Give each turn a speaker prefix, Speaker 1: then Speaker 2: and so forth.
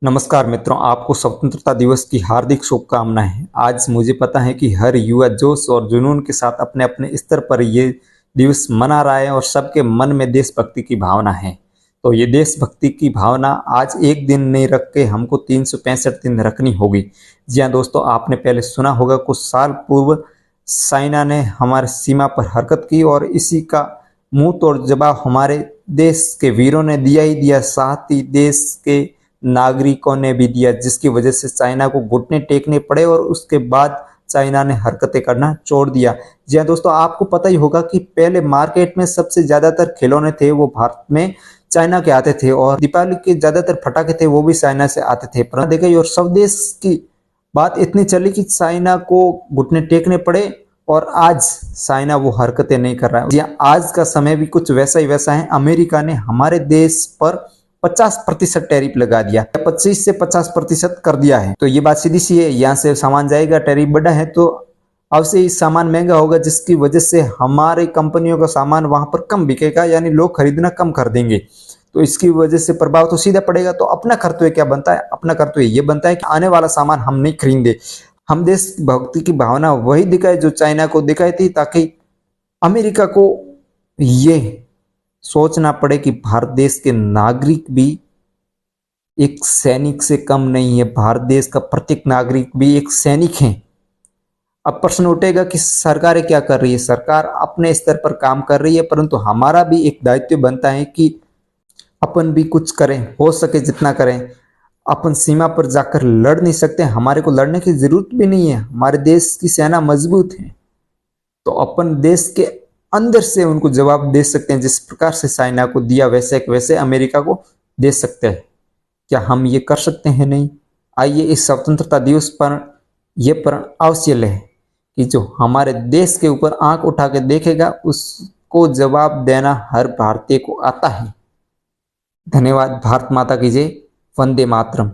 Speaker 1: नमस्कार मित्रों, आपको स्वतंत्रता दिवस की हार्दिक शुभकामनाएं। आज मुझे पता है कि हर युवा जोश और जुनून के साथ अपने अपने स्तर पर ये दिवस मना रहा है और सबके मन में देशभक्ति की भावना है। तो ये देशभक्ति की भावना आज एक दिन नहीं रख के हमको 365 दिन रखनी होगी। जी हाँ दोस्तों, आपने पहले सुना होगा कुछ साल पूर्व चाइना ने हमारे सीमा पर हरकत की और इसी का मुंह तोड़ जवाब हमारे देश के वीरों ने दिया ही दिया, साथ ही देश के नागरिकों ने भी दिया, जिसकी वजह से चाइना को घुटने टेकने पड़े और उसके बाद चाइना ने हरकतें करना छोड़ दिया। जी हाँ दोस्तों, आपको पता ही होगा कि पहले मार्केट में सबसे ज्यादातर खिलौने थे वो भारत में चाइना के आते थे और दीपावली के ज्यादातर फटाके थे वो भी चाइना से आते थे। पर देखा और सब देश की बात इतनी चली कि चाइना को घुटने टेकने पड़े और आज चाइना वो हरकतें नहीं कर रहा है। जी हाँ, आज का समय भी कुछ वैसा ही वैसा है। अमेरिका ने हमारे देश पर 50% टैरिफ लगा दिया, 25 से 50% कर दिया है। तो ये बात सीधी सी है, यहाँ से सामान जाएगा, टैरिफ बढ़ा है तो अवश्य ही सामान महंगा होगा, जिसकी वजह से हमारी कंपनियों का सामान वहां पर कम बिकेगा, यानी लोग खरीदना कम कर देंगे। तो इसकी वजह से प्रभाव तो सीधा पड़ेगा। तो अपना कर्तव्य क्या बनता है? अपना कर्तव्य ये बनता है कि आने वाला सामान हम नहीं खरीदे, हम देशभक्ति की भावना वही दिखाए जो चाइना को दिखाई थी, ताकि अमेरिका को ये सोचना पड़े कि भारत देश के नागरिक भी एक सैनिक से कम नहीं है, भारत देश का प्रत्येक नागरिक भी एक सैनिक है। अब प्रश्न उठेगा कि सरकारें क्या कर रही है? सरकार अपने स्तर पर काम कर रही है, परंतु हमारा भी एक दायित्व बनता है कि अपन भी कुछ करें, हो सके जितना करें। अपन सीमा पर जाकर लड़ नहीं सकते, हमारे को लड़ने की जरूरत भी नहीं है, हमारे देश की सेना मजबूत है। तो अपन देश के अंदर से उनको जवाब दे सकते हैं, जिस प्रकार से चाइना को दिया वैसे वैसे अमेरिका को दे सकते हैं। क्या हम ये कर सकते हैं? नहीं। आइए इस स्वतंत्रता दिवस पर यह प्रण अवश्य लें कि जो हमारे देश के ऊपर आंख उठा के देखेगा उसको जवाब देना हर भारतीय को आता है। धन्यवाद। भारत माता की जय। वंदे मातरम।